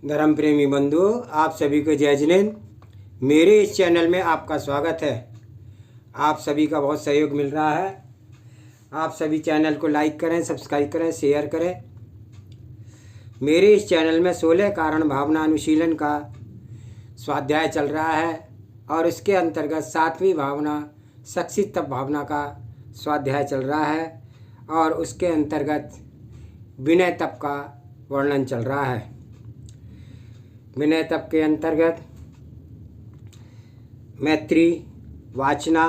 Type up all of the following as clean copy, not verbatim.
धर्म प्रेमी बंधुओं, आप सभी को जय जिनेंद्र। मेरे इस चैनल में आपका स्वागत है। आप सभी का बहुत सहयोग मिल रहा है। आप सभी चैनल को लाइक करें, सब्सक्राइब करें, शेयर करें। मेरे इस चैनल में 16 कारण भावना अनुशीलन का स्वाध्याय चल रहा है और इसके अंतर्गत 7वीं भावना शक्ति तप भावना का स्वाध्याय चल रहा है और उसके अंतर्गत विनय तप का वर्णन चल रहा है। विनय तप के अंतर्गत मैत्री, वाचना,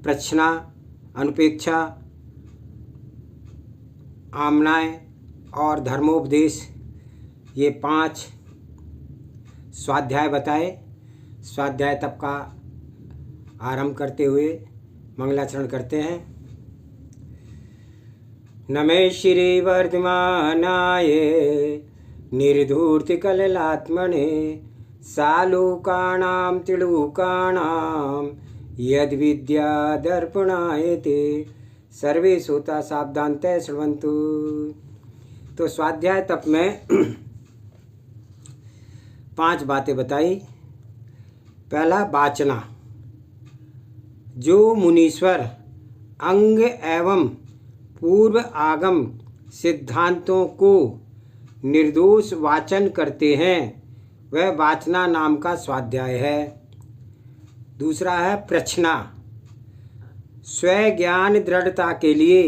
प्रच्छना, अनुपेक्षा, आमनाएं और धर्मोपदेश, ये 5 स्वाध्याय बताए। स्वाध्याय तप का आरंभ करते हुए मंगलाचरण करते हैं। नमः श्री वर्धमानाय निर्धूर्तिकललात्मने सालोकानां त्रिलोकानां यद्विद्यादर्पणायते सर्वे श्रोता सावधानतः शृण्वन्तु। तो स्वाध्याय तप में 5 बातें बताई। पहला, वाचना। जो मुनीश्वर अंग एवं पूर्व आगम सिद्धांतों को निर्दोष वाचन करते हैं वह वाचना नाम का स्वाध्याय है। दूसरा है प्रच्छना। स्वज्ञान दृढ़ता के लिए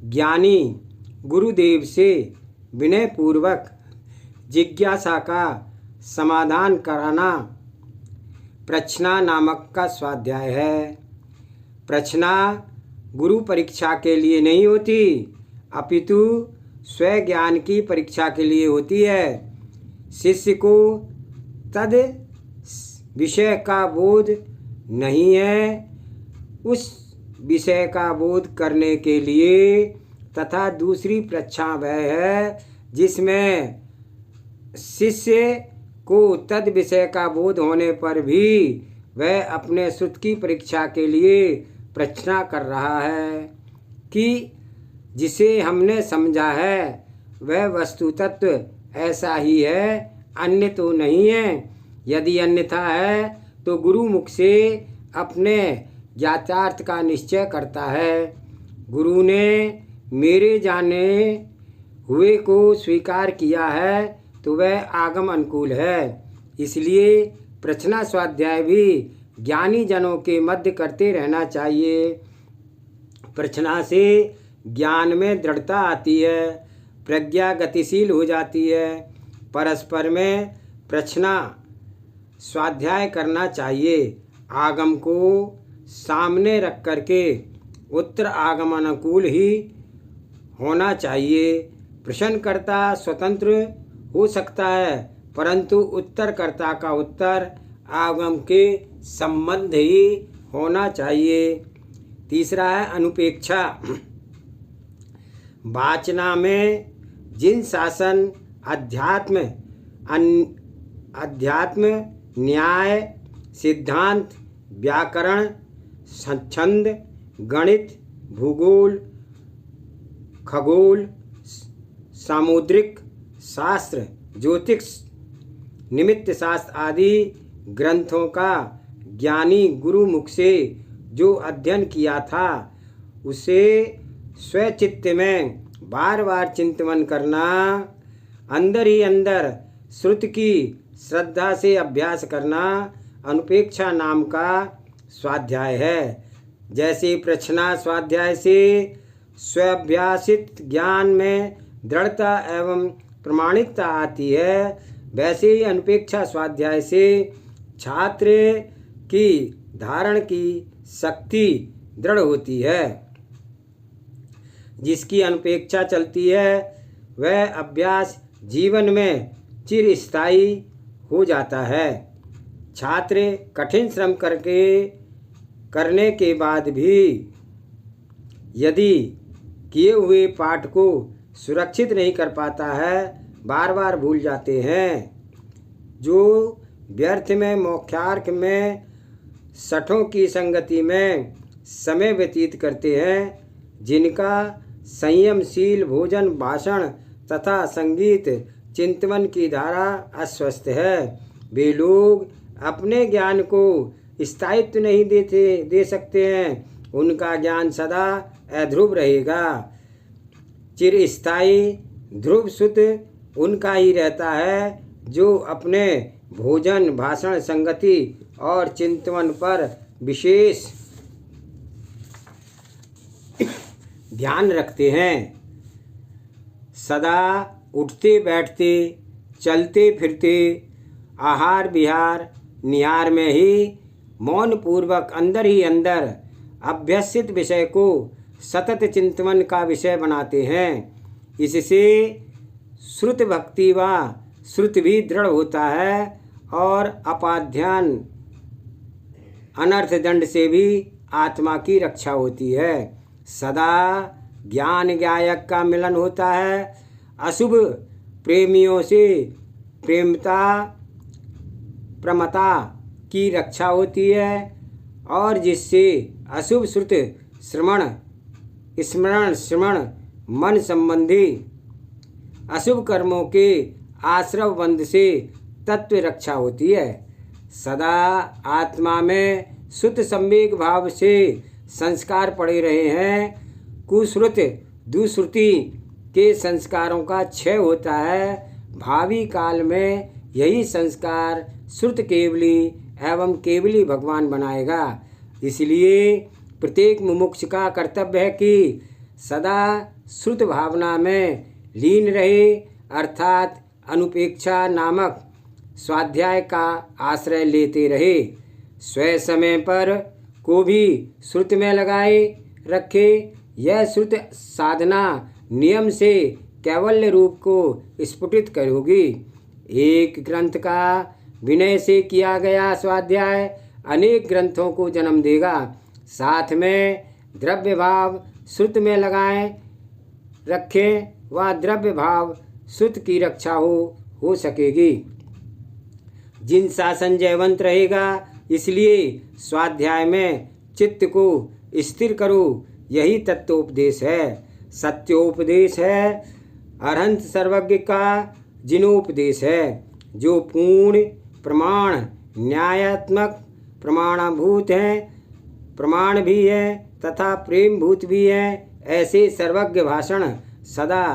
ज्ञानी गुरुदेव से विनय पूर्वक जिज्ञासा का समाधान कराना प्रच्छना नामक का स्वाध्याय है। प्रच्छना गुरु परीक्षा के लिए नहीं होती, अपितु स्वज्ञान की परीक्षा के लिए होती है। शिष्य को तद विषय का बोध नहीं है, उस विषय का बोध करने के लिए तथा दूसरी परीक्षा वह है जिसमें शिष्य को तद विषय का बोध होने पर भी वह अपने श्रुत की परीक्षा के लिए प्रश्न कर रहा है कि जिसे हमने समझा है वह वस्तु तत्व ऐसा ही है, अन्य तो नहीं है। यदि अन्यथा है तो गुरु मुख से अपने ज्ञातार्थ का निश्चय करता है। गुरु ने मेरे जाने हुए को स्वीकार किया है तो वह आगम अनुकूल है। इसलिए प्रच्छना स्वाध्याय भी ज्ञानी जनों के मध्य करते रहना चाहिए। प्रच्छना से ज्ञान में दृढ़ता आती है, प्रज्ञा गतिशील हो जाती है। परस्पर में प्रच्छना स्वाध्याय करना चाहिए। आगम को सामने रख करके उत्तर आगम अनुकूल ही होना चाहिए। प्रश्नकर्ता स्वतंत्र हो सकता है परंतु उत्तरकर्ता का उत्तर आगम के संबंध ही होना चाहिए। तीसरा है अनुपेक्षा। वाचना में जिन शासन, अध्यात्म, न्याय, सिद्धांत, व्याकरण, छंद, गणित, भूगोल, खगोल, सामुद्रिक शास्त्र, ज्योतिष, निमित्त शास्त्र आदि ग्रंथों का ज्ञानी गुरु मुख से जो अध्ययन किया था उसे स्वचित्त में बार बार चिंतन करना, अंदर ही अंदर श्रुत की श्रद्धा से अभ्यास करना अनुपेक्षा नाम का स्वाध्याय है। जैसे प्रच्छना स्वाध्याय से स्वाभ्यासित ज्ञान में दृढ़ता एवं प्रमाणिकता आती है, वैसे ही अनुपेक्षा स्वाध्याय से छात्र की धारण की शक्ति दृढ़ होती है। जिसकी अनुपेक्षा चलती है वह अभ्यास जीवन में चिरस्थायी हो जाता है। छात्र कठिन श्रम करने के बाद भी यदि किए हुए पाठ को सुरक्षित नहीं कर पाता है, बार बार भूल जाते हैं। जो व्यर्थ में, मोक्षार्थ में, सठों की संगति में समय व्यतीत करते हैं, जिनका संयमशील भोजन, भाषण तथा संगीत चिंतवन की धारा अस्वस्थ है। वे लोग अपने ज्ञान को स्थायित्व नहीं दे सकते हैं। उनका ज्ञान सदा अध्रुव रहेगा। चिरस्थायी ध्रुव सुत उनका ही रहता है जो अपने भोजन, भाषण, संगति और चिंतन पर विशेष ध्यान रखते हैं। सदा उठते बैठते, चलते फिरते, आहार विहार निहार में ही मौन पूर्वक अंदर ही अंदर अभ्यसित विषय को सतत चिंतन का विषय बनाते हैं। इससे श्रुत भक्ति व श्रुत भी दृढ़ होता है और अपाध्यान अनर्थ दंड से भी आत्मा की रक्षा होती है। सदा ज्ञान गायक का मिलन होता है। अशुभ प्रेमियों से प्रेमता प्रमता की रक्षा होती है और जिससे अशुभ श्रुत स्मरण मन संबंधी अशुभ कर्मों के आश्रव बंध से तत्व रक्षा होती है। सदा आत्मा में शुद्ध संवेग भाव से संस्कार पड़े रहे हैं। कुश्रुत दुश्रुति के संस्कारों का क्षय होता है। भावी काल में यही संस्कार श्रुत केवली एवं केवली भगवान बनाएगा। इसलिए प्रत्येक मुमुक्ष का कर्तव्य है कि सदा श्रुत भावना में लीन रहे, अर्थात अनुपेक्षा नामक स्वाध्याय का आश्रय लेते रहे। स्वयं समय पर को भी श्रुत में लगाए रखे। यह श्रुत साधना नियम से कैवल्य रूप को स्फुटित करोगी। एक ग्रंथ का विनय से किया गया स्वाध्याय अनेक ग्रंथों को जन्म देगा। साथ में द्रव्य भाव श्रुत में लगाए रखें, वह द्रव्य भाव श्रुत की रक्षा हो सकेगी। जिन शासन जयवंत रहेगा, इसलिए स्वाध्याय में चित्त को स्थिर करो, यही तत्वोपदेश है। सत्योपदेश है, अरहंत सर्वज्ञ का जिनोपदेश है, जो पूर्ण प्रमाण न्यायात्मक प्रमाणभूत हैं, प्रमाण भी है तथा प्रेमभूत भी है। ऐसे सर्वज्ञ भाषण सदा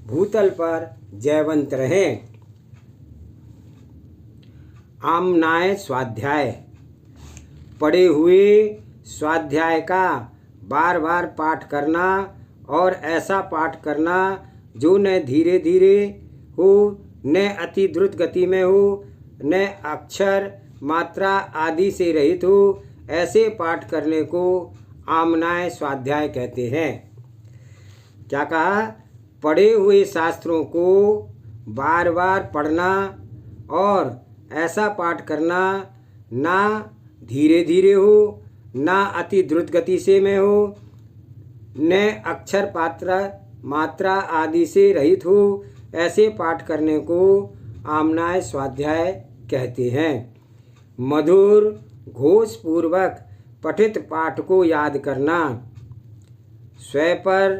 भूतल पर जयवंत रहे। आमनाय स्वाध्याय। पढ़े हुए स्वाध्याय का बार बार पाठ करना और ऐसा पाठ करना जो न धीरे धीरे हो, न अति द्रुत गति में हो, न अक्षर मात्रा आदि से रहित हो। ऐसे पाठ करने को आमनाय स्वाध्याय कहते हैं। क्या कहा? पढ़े हुए शास्त्रों को बार बार पढ़ना और ऐसा पाठ करना, ना धीरे धीरे हो, ना अति द्रुत गति से में हो, न अक्षर मात्रा आदि से रहित हो। ऐसे पाठ करने को आमनाय स्वाध्याय कहते हैं। मधुर घोष पूर्वक पठित पाठ को याद करना, स्वयं पर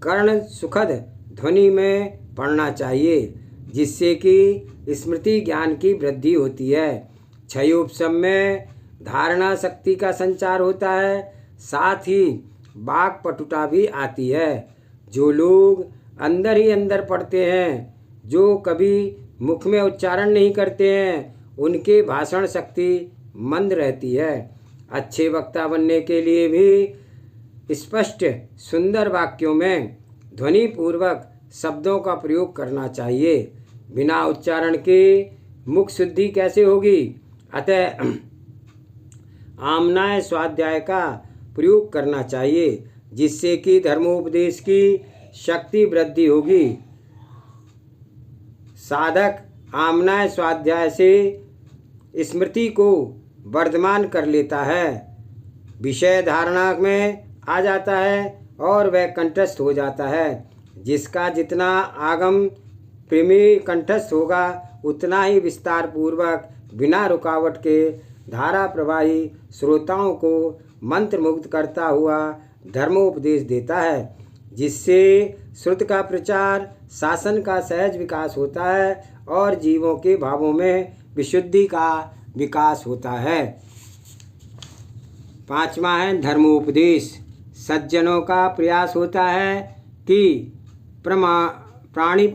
कर्ण सुखद ध्वनि में पढ़ना चाहिए, जिससे कि स्मृति ज्ञान की वृद्धि होती है। क्षयोपशम में धारणा शक्ति का संचार होता है, साथ ही वाक पटुता भी आती है। जो लोग अंदर ही अंदर पढ़ते हैं, जो कभी मुख में उच्चारण नहीं करते हैं, उनके भाषण शक्ति मंद रहती है। अच्छे वक्ता बनने के लिए भी स्पष्ट सुंदर वाक्यों में ध्वनि पूर्वक शब्दों का प्रयोग करना चाहिए। बिना उच्चारण के मुख शुद्धि कैसे होगी? अतः आमनाय स्वाध्याय का प्रयोग करना चाहिए, जिससे कि धर्मोपदेश की शक्ति वृद्धि होगी। साधक आमनाय स्वाध्याय से स्मृति को वर्धमान कर लेता है, विषय धारणा में आ जाता है और वह कंठस्थ हो जाता है। जिसका जितना आगम प्रेमी कंठस्थ होगा, उतना ही विस्तार पूर्वक बिना रुकावट के धारा प्रवाही श्रोताओं को मंत्र मुग्ध करता हुआ धर्मोपदेश देता है, जिससे श्रुत का प्रचार शासन का सहज विकास होता है और जीवों के भावों में विशुद्धि का विकास होता है। 5वां है धर्मोपदेश। सज्जनों का प्रयास होता है कि प्राणी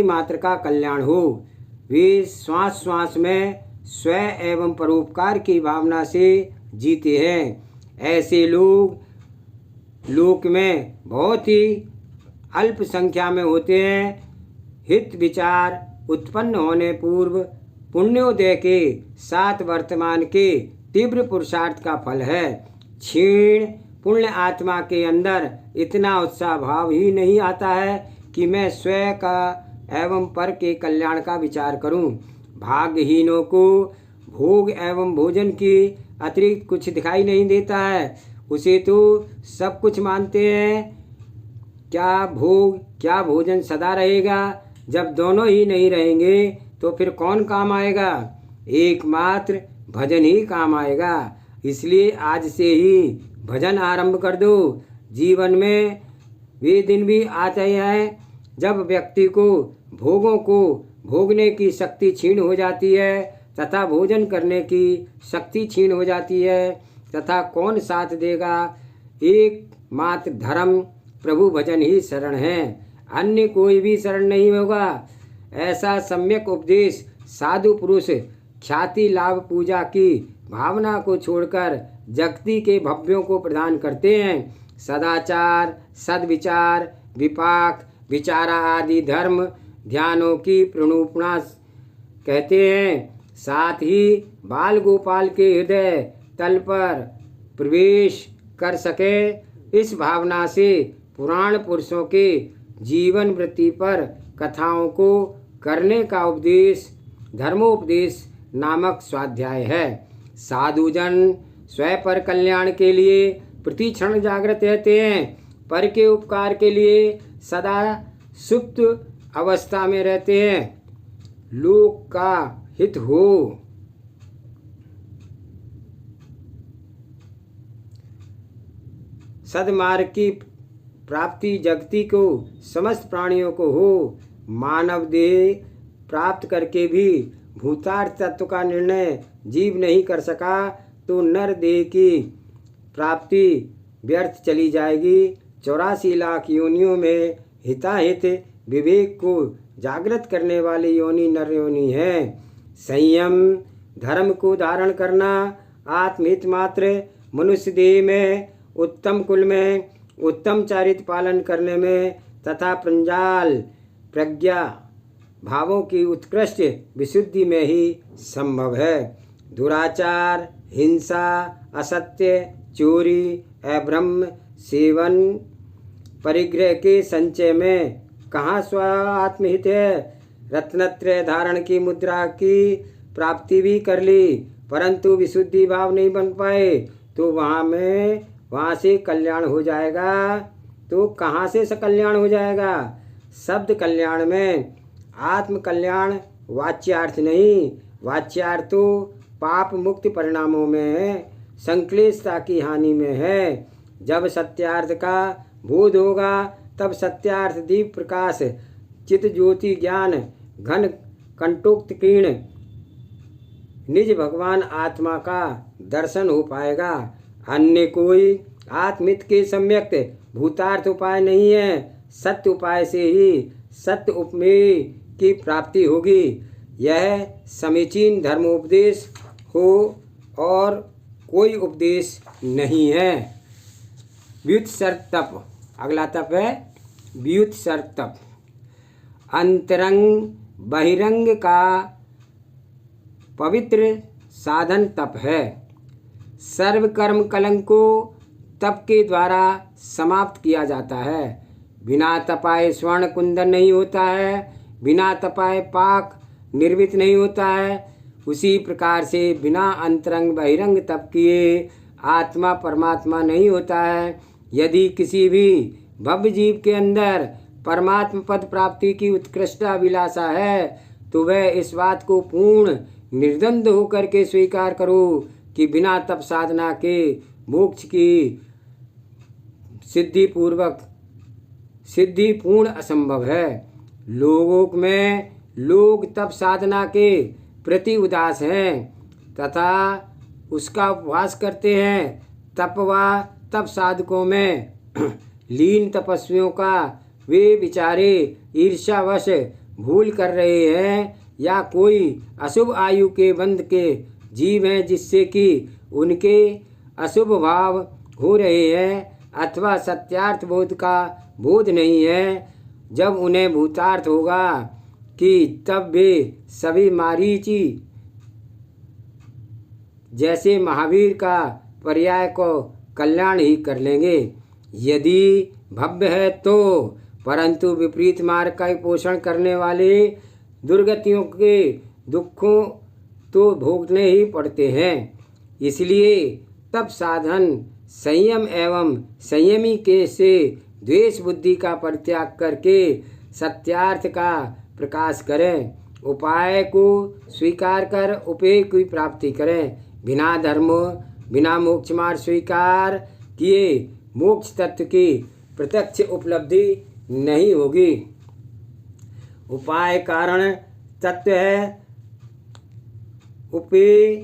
मात्र का कल्याण हो। वे श्वास श्वास में स्व एवं परोपकार की भावना से जीते हैं। ऐसे लोग लोक में बहुत ही अल्प संख्या में होते हैं। हित विचार उत्पन्न होने पूर्व पुण्योदय के साथ वर्तमान के तीव्र पुरुषार्थ का फल है। क्षीण पुण्य आत्मा के अंदर इतना उत्साह भाव ही नहीं आता है कि मैं स्वयं का एवं पर के कल्याण का विचार करूं। भाग्यहीनों को भोग एवं भोजन की अतिरिक्त कुछ दिखाई नहीं देता है। उसे तो सब कुछ मानते हैं। क्या भोग क्या भोजन सदा रहेगा? जब दोनों ही नहीं रहेंगे तो फिर कौन काम आएगा? एकमात्र भजन ही काम आएगा। इसलिए आज से ही भजन आरंभ कर दो। जीवन में वे दिन भी आते हैं जब व्यक्ति को भोगों को भोगने की शक्ति क्षीण हो जाती है तथा भोजन करने की शक्ति क्षीण हो जाती है, तथा कौन साथ देगा? एकमात्र धर्म प्रभु भजन ही शरण है, अन्य कोई भी शरण नहीं होगा। ऐसा सम्यक उपदेश साधु पुरुष ख्याति लाभ पूजा की भावना को छोड़कर जगती के भव्यों को प्रदान करते हैं। सदाचार सद्विचार विपाक विचारा आदि धर्म ध्यानों की प्रणुपणा कहते हैं। साथ ही बाल गोपाल के हृदय तल पर प्रवेश कर सके इस भावना से पुराण पुरुषों के जीवन वृत्ति पर कथाओं को करने का उपदेश धर्मोपदेश नामक स्वाध्याय है। साधुजन स्वयं पर कल्याण के लिए प्रति क्षण जागृत रहते हैं, पर के उपकार के लिए सदा सुप्त अवस्था में रहते हैं। लोक का हित हो। सद्मार्ग की प्राप्ति जगती को समस्त प्राणियों को हो। मानव देह प्राप्त करके भी भूतार्थ तत्व का निर्णय जीव नहीं कर सका तो नर देह की प्राप्ति व्यर्थ चली जाएगी। 84 लाख योनियों में हिताहित विवेक को जागृत करने वाली योनि नर योनि है। संयम धर्म को धारण करना आत्महित मात्र मनुष्य देह में उत्तम कुल में उत्तम चारित्र पालन करने में तथा प्रंजाल प्रज्ञा भावों की उत्कृष्ट विशुद्धि में ही संभव है। दुराचार हिंसा असत्य चोरी अब्रह्म सेवन परिग्रह के संचय में कहाँ स्व आत्महित है। रत्नत्रय धारण की मुद्रा की प्राप्ति भी कर ली परंतु विशुद्धि भाव नहीं बन पाए तो वहाँ से कल्याण हो जाएगा। तो कहाँ से कल्याण हो जाएगा? शब्द कल्याण में आत्म कल्याण वाच्यार्थ नहीं। वाच्यार्थ तो पाप मुक्त परिणामों में है, संक्लेशता की हानि में है। जब सत्यार्थ का बोध होगा तब सत्यार्थ दीप प्रकाश चित ज्योति ज्ञान घन कंटोक्त किरण निज भगवान आत्मा का दर्शन हो पाएगा। अन्य कोई आत्मित के सम्यक भूतार्थ उपाय नहीं है। सत्य उपाय से ही सत्य उपमेय की प्राप्ति होगी। यह समीचीन धर्मोपदेश हो और कोई उपदेश नहीं है। व्युत्सर्ग तप। अगला तप है व्युत्सर्ग तप। अंतरंग बहिरंग का पवित्र साधन तप है। सर्व कर्म कलंक को तप के द्वारा समाप्त किया जाता है। बिना तपाए स्वर्ण कुंदन नहीं होता है, बिना तपाए पाक निर्मित नहीं होता है। उसी प्रकार से बिना अंतरंग बहिरंग तप किए आत्मा परमात्मा नहीं होता है। यदि किसी भी भव्य जीव के अंदर परमात्म पद प्राप्ति की उत्कृष्ट अभिलाषा है तो वह इस बात को पूर्ण निर्द्वंद होकर के स्वीकार करो कि बिना तप साधना के मोक्ष की सिद्धि पूर्वक सिद्धि पूर्ण असंभव है। लोगों में लोग तप साधना के प्रति उदास हैं तथा उसका उपवास करते हैं। तप व तप साधकों में लीन तपस्वियों का वे विचारे ईर्ष्यावश भूल कर रहे हैं या कोई अशुभ आयु के बंध के जीव हैं जिससे कि उनके अशुभ भाव हो रहे हैं, अथवा सत्यार्थ बोध का बोध नहीं है। जब उन्हें भूतार्थ होगा कि तब वे सभी मारीची जैसे महावीर का पर्याय को कल्याण ही कर लेंगे। यदि भव्य है तो, परंतु विपरीत मार्ग का पोषण करने वाले दुर्गतियों के दुखों तो भोगने ही पड़ते हैं। इसलिए तप साधन संयम एवं संयमी के से द्वेष बुद्धि का परित्याग करके सत्यार्थ का प्रकाश करें। उपाय को स्वीकार कर उपेय की प्राप्ति करें। बिना धर्म बिना मोक्ष मार्ग स्वीकार किए मोक्ष तत्व की प्रत्यक्ष उपलब्धि नहीं होगी। उपाय कारण तत्व है, उपेय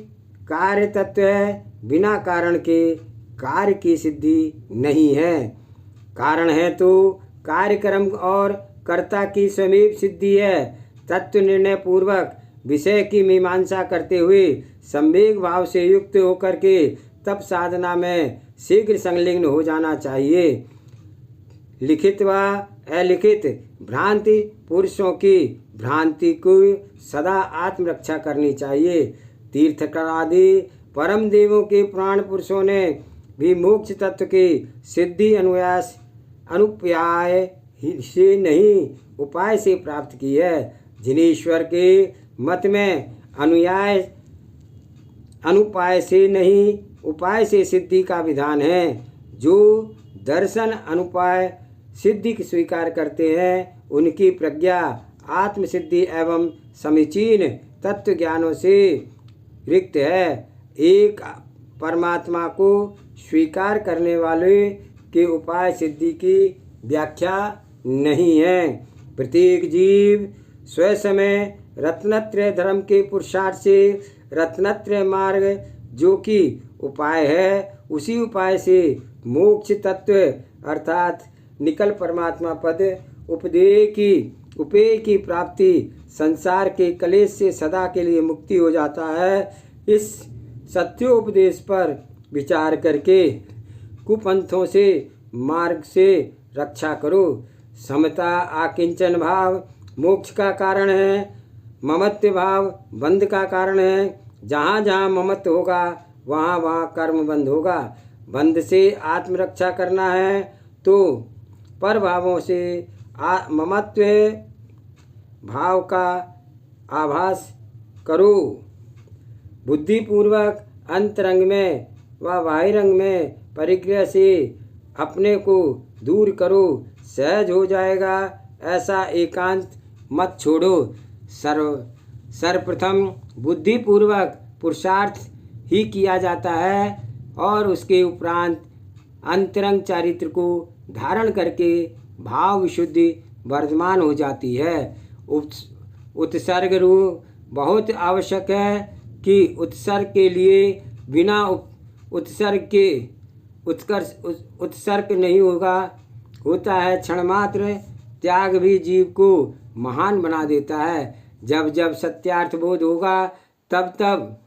कार्य तत्व है। बिना कारण के कार्य की सिद्धि नहीं है। कारण है तो कार्यक्रम और कर्ता की समीप सिद्धि है। तत्व निर्णय पूर्वक विषय की मीमांसा करते हुए संवेग भाव से युक्त होकर के तप साधना में शीघ्र संलग्न हो जाना चाहिए। लिखित व अलिखित भ्रांति पुरुषों की भ्रांति को सदा आत्मरक्षा करनी चाहिए। तीर्थकर आदि परम देवों के पुराण पुरुषों ने भी मोक्ष तत्व की सिद्धि अनुपाय से नहीं उपाय से प्राप्त की है। जिनेश्वर के मत में अनुयाय अनुपाय से नहीं उपाय से सिद्धि का विधान है। जो दर्शन अनुपाय सिद्धि की स्वीकार करते हैं उनकी प्रज्ञा आत्मसिद्धि एवं समीचीन तत्व ज्ञानों से रिक्त है। एक परमात्मा को स्वीकार करने वाले के उपाय सिद्धि की व्याख्या नहीं है। प्रत्येक जीव स्वसमय रत्नत्रय धर्म के पुरुषार्थ से रत्नत्रय मार्ग जो कि उपाय है उसी उपाय से मोक्ष तत्व अर्थात निकल परमात्मा पद उपेय की प्राप्ति संसार के कलेश से सदा के लिए मुक्ति हो जाता है। इस सत्योपदेश पर विचार करके कुपंथों से मार्ग से रक्षा करो। समता आकिंचन भाव मोक्ष का कारण है। ममत्व भाव बंध का कारण है। जहाँ जहाँ ममत्व होगा वहाँ वहाँ कर्म बंध होगा। बंध से आत्मरक्षा करना है तो पर भावों से ममत्व भाव का आभास करो। बुद्धिपूर्वक अंतरंग में व बाहिरंग में परिग्रह से अपने को दूर करो। सहज हो जाएगा ऐसा एकांत मत छोड़ो। सर्वप्रथम बुद्धिपूर्वक पुरुषार्थ ही किया जाता है और उसके उपरांत अंतरंग चारित्र को धारण करके भाव विशुद्धि वर्धमान हो जाती है। उत्सर्ग रूप बहुत आवश्यक है कि उत्सर्ग के लिए बिना उत्सर्ग के उत्सर्ग नहीं होता है। क्षण मात्र त्याग भी जीव को महान बना देता है। जब जब सत्यार्थ बोध होगा तब तब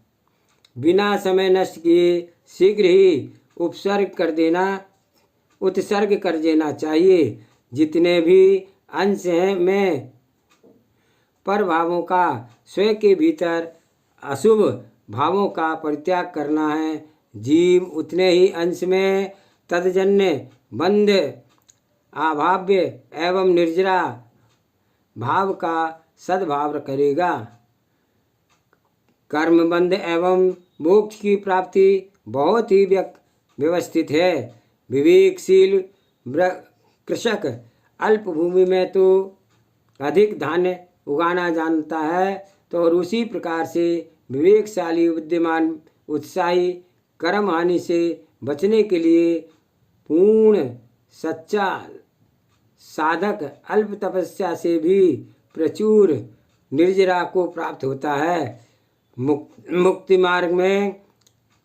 बिना समय नष्ट किए शीघ्र ही उत्सर्ग कर देना चाहिए। जितने भी अंश हैं में पर भावों का स्वयं के भीतर अशुभ भावों का परित्याग करना है। जीव उतने ही अंश में तदजन्य बंध अभाव्य एवं निर्जरा भाव का सद्भाव करेगा। कर्म बंध एवं मोक्ष की प्राप्ति बहुत ही व्यवस्थित है। विवेकशील कृषक अल्प भूमि में तो अधिक धान्य उगाना जानता है तो और उसी प्रकार से विवेकशाली बुद्धिमान उत्साही कर्म हानि से बचने के लिए पूर्ण साधक अल्प तपस्या से भी प्रचुर निर्जरा को प्राप्त होता है। मुक्ति मार्ग में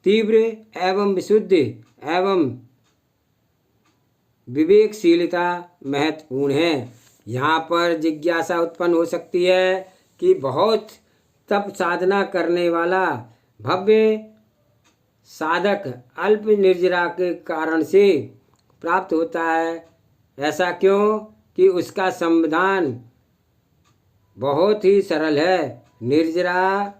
तीव्र एवं विशुद्ध एवं विवेकशीलता महत्वपूर्ण है। यहाँ पर जिज्ञासा उत्पन्न हो सकती है कि बहुत तप साधना करने वाला भव्य साधक अल्प निर्जरा के कारण से प्राप्त होता है। ऐसा क्यों? कि उसका समाधान बहुत ही सरल है। निर्जरा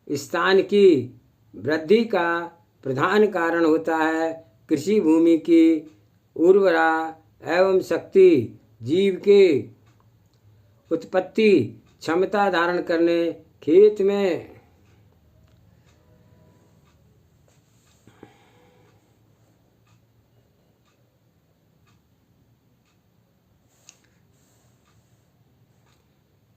स्थान की वृद्धि का प्रधान कारण होता है कृषि भूमि की उर्वरा एवं शक्ति, जीव के उत्पत्ति क्षमता धारण करने खेत में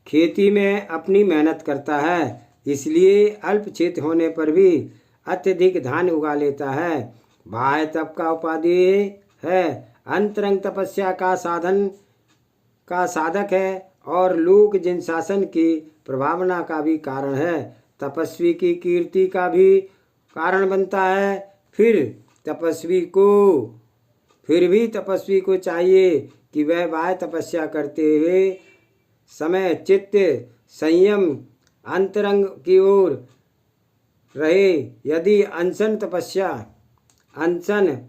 खेती में अपनी मेहनत करता है, इसलिए अल्प क्षेत्र होने पर भी अत्यधिक धान उगा लेता है। बाह्य तप का उपादेय है, अंतरंग तपस्या का साधक है और लोक जिन शासन की प्रभावना का भी कारण है। तपस्वी की कीर्ति का भी कारण बनता है। फिर भी तपस्वी को चाहिए कि वह बाह्य तपस्या करते हुए समय चित्त संयम अंतरंग की ओर रहे। यदि अनशन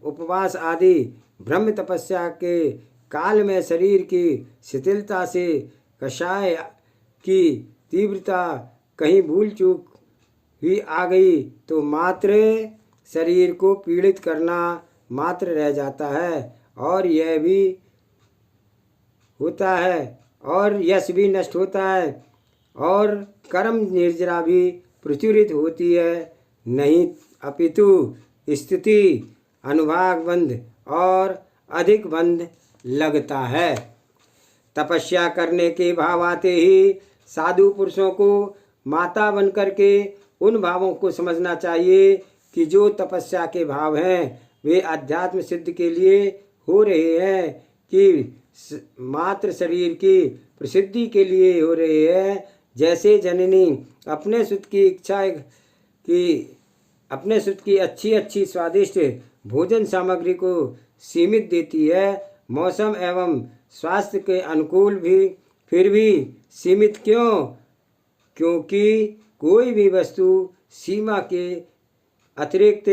उपवास आदि ब्रह्म तपस्या के काल में शरीर की शिथिलता से कषाय की तीव्रता कहीं भूल चूक ही आ गई तो मात्र शरीर को पीड़ित करना मात्र रह जाता है और यह भी होता है और यश भी नष्ट होता है और कर्म निर्जरा भी प्रचुरित होती है नहीं, अपितु स्थिति अनुभाग बंध और अधिक बंध लगता है। तपस्या करने के भाव आते ही साधु पुरुषों को माता बनकर के उन भावों को समझना चाहिए कि जो तपस्या के भाव हैं वे अध्यात्म सिद्ध के लिए हो रहे हैं कि मात्र शरीर की प्रसिद्धि के लिए हो रहे हैं। जैसे जननी अपने सुत की अच्छी स्वादिष्ट भोजन सामग्री को सीमित देती है, मौसम एवं स्वास्थ्य के अनुकूल भी फिर भी सीमित क्यों? क्योंकि कोई भी वस्तु सीमा के अतिरिक्त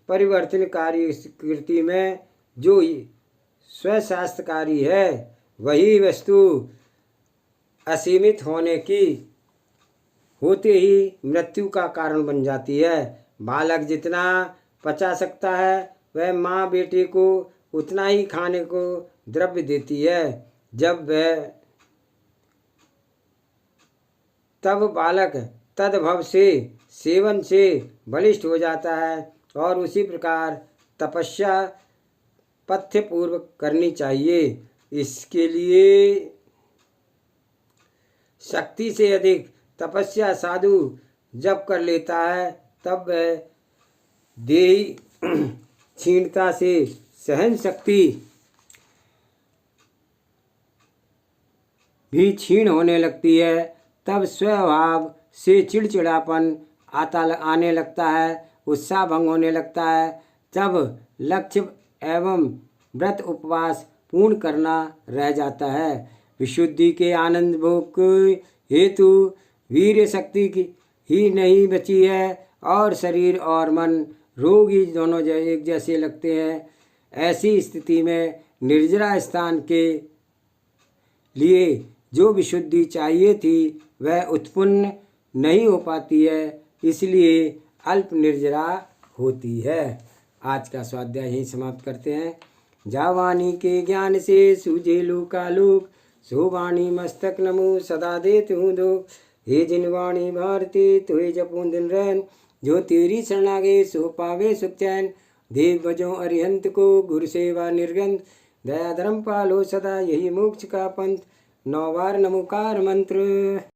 परिवर्तनकारी कृति में जो स्वशास्त्रकारी है वही वस्तु असीमित होते ही मृत्यु का कारण बन जाती है। बालक जितना पचा सकता है वह माँ बेटे को उतना ही खाने को द्रव्य देती है। तब बालक तदभव से सेवन से बलिष्ठ हो जाता है और उसी प्रकार तपस्या पथ्यपूर्वक करनी चाहिए। इसके लिए शक्ति से अधिक तपस्या साधु जब कर लेता है तब वह देही क्षीणता से सहन शक्ति भी क्षीण होने लगती है। तब स्वभाव से चिड़चिड़ापन आने लगता है, उत्साह भंग होने लगता है। तब लक्ष्य एवं व्रत उपवास पूर्ण करना रह जाता है। विशुद्धि के आनंद भोग के हेतु वीर्य शक्ति की ही नहीं बची है और शरीर और मन रोगी दोनों एक जैसे लगते हैं। ऐसी स्थिति में निर्जरा स्थान के लिए जो विशुद्धि चाहिए थी वह उत्पन्न नहीं हो पाती है, इसलिए अल्प निर्जरा होती है। आज का स्वाध्याय यहीं समाप्त करते हैं। जावानी के ज्ञान से सूझे लोकालोक, सो वाणी मस्तक नमो सदा देत हूँ दो। हे जिन वाणी भारती तुहे जपूं दिन रैन, जो तेरी शरणागे सो पावे सुख चैन। देव बजो अरिहंत को गुरु सेवा निर्गंध, दया धर्म पालो सदा यही मोक्ष का पंथ। 9 बार नमोकार मंत्र।